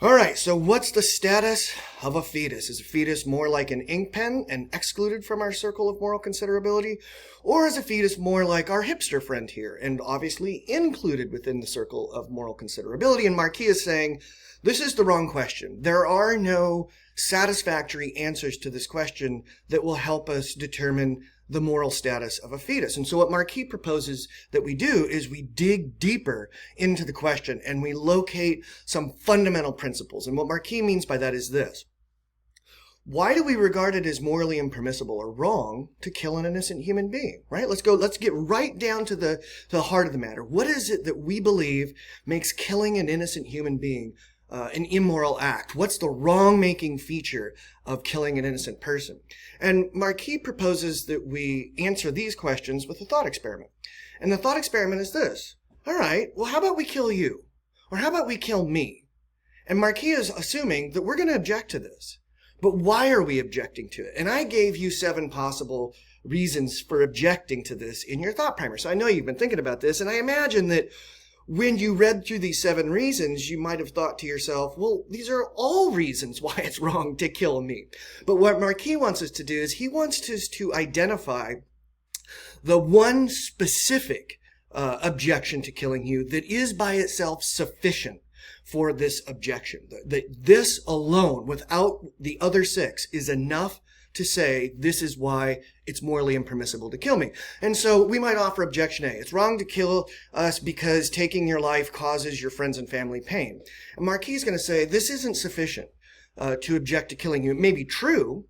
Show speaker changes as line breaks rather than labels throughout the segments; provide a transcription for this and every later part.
All right, so what's the status of a fetus? Is a fetus more like an ink pen and excluded from our circle of moral considerability? Or is a fetus more like our hipster friend here and obviously included within the circle of moral considerability? And Marquis is saying, this is the wrong question. There are no satisfactory answers to this question that will help us determine the moral status of a fetus. And so what Marquis proposes that we do is we dig deeper into the question and we locate some fundamental principles. And what Marquis means by that is this. Why do we regard it as morally impermissible or wrong to kill an innocent human being, right? Let's get right down to the heart of the matter. What is it that we believe makes killing an innocent human being an immoral act? What's the wrong-making feature of killing an innocent person? And Marquis proposes that we answer these questions with a thought experiment. And the thought experiment is this. All right, well, how about we kill you? Or how about we kill me? And Marquis is assuming that we're going to object to this. But why are we objecting to it? And I gave you 7 possible reasons for objecting to this in your thought primer. So I know you've been thinking about this, and I imagine that when you read through these 7 reasons, you might have thought to yourself, well, these are all reasons why it's wrong to kill me. But what Marquis wants us to do is he wants us to identify the one specific objection to killing you that is by itself sufficient for this objection. That this alone, without the other 6, is enough to say this is why it's morally impermissible to kill me. And so we might offer objection A. It's wrong to kill us because taking your life causes your friends and family pain. And Marquis is going to say this isn't sufficient to object to killing you. It may be true,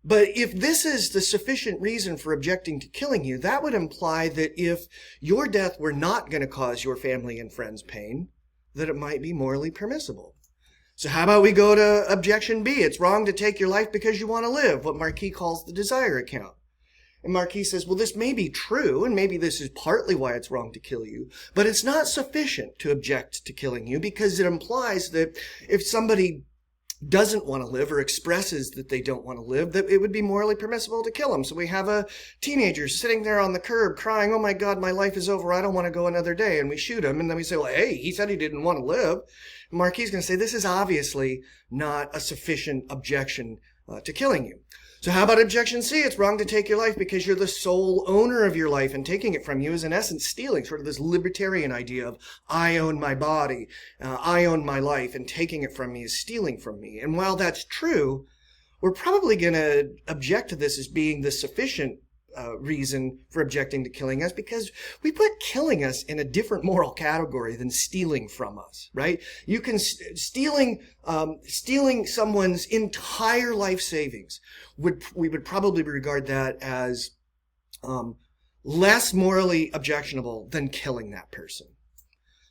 but if this is the sufficient reason for objecting to killing you, that would imply that if your death were not going to cause your family and friends pain, that it might be morally permissible. So how about we go to objection B? It's wrong to take your life because you want to live, what Marquis calls the desire account. And Marquis says, well, this may be true, and maybe this is partly why it's wrong to kill you, but it's not sufficient to object to killing you because it implies that if somebody doesn't want to live or expresses that they don't want to live, that it would be morally permissible to kill them. So we have a teenager sitting there on the curb crying, oh my God, my life is over, I don't want to go another day. And we shoot him, and then we say, well, hey, he said he didn't want to live. And Marquis is going to say, this is obviously not a sufficient objection to killing you. So how about objection C? It's wrong to take your life because you're the sole owner of your life, and taking it from you is in essence stealing, sort of this libertarian idea of I own my body, I own my life, and taking it from me is stealing from me. And while that's true, we're probably going to object to this as being the sufficient reason for objecting to killing us because we put killing us in a different moral category than stealing from us, right? You can stealing someone's entire life savings we would probably regard that as less morally objectionable than killing that person.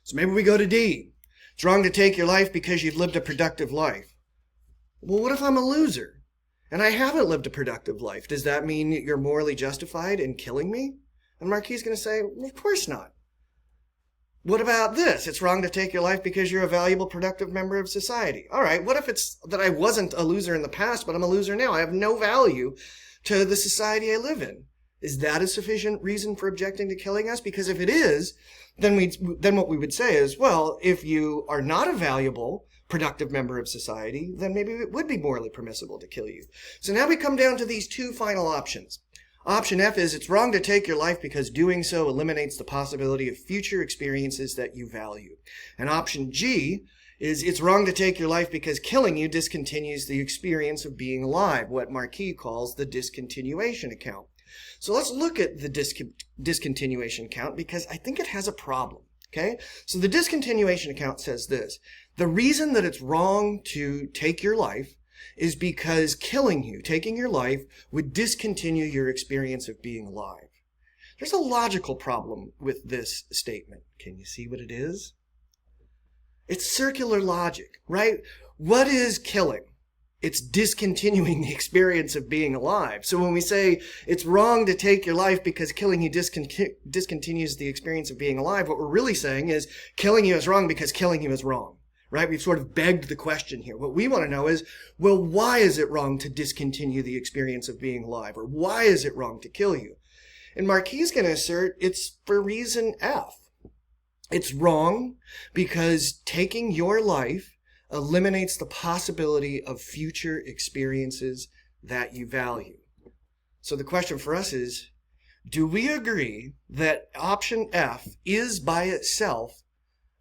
So maybe we go to D. It's wrong to take your life because you've lived a productive life. Well, what if I'm a loser? And I haven't lived a productive life. Does that mean you're morally justified in killing me? And Marquis is going to say, well, of course not. What about this? It's wrong to take your life because you're a valuable, productive member of society. All right, what if it's that I wasn't a loser in the past, but I'm a loser now? I have no value to the society I live in. Is that a sufficient reason for objecting to killing us? Because if it is, then what we would say is, well, if you are not a valuable, productive member of society, then maybe it would be morally permissible to kill you. So now we come down to these 2 final options. Option F is it's wrong to take your life because doing so eliminates the possibility of future experiences that you value. And option G is it's wrong to take your life because killing you discontinues the experience of being alive, what Marquis calls the discontinuation account. So let's look at the discontinuation account because I think it has a problem. Okay? So the discontinuation account says this. The reason that it's wrong to take your life is because killing you, taking your life, would discontinue your experience of being alive. There's a logical problem with this statement. Can you see what it is? It's circular logic, right? What is killing? It's discontinuing the experience of being alive. So when we say it's wrong to take your life because killing you discontinues the experience of being alive, what we're really saying is killing you is wrong because killing you is wrong, right? We've sort of begged the question here. What we want to know is, well, why is it wrong to discontinue the experience of being alive? Or why is it wrong to kill you? And Marquis is going to assert it's for reason F. It's wrong because taking your life eliminates the possibility of future experiences that you value. So the question for us is, do we agree that option F is by itself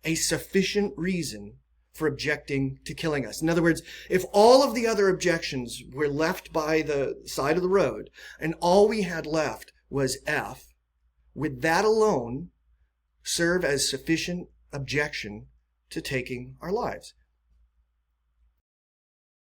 a sufficient reason for objecting to killing us? In other words, if all of the other objections were left by the side of the road and all we had left was F, would that alone serve as sufficient objection to taking our lives?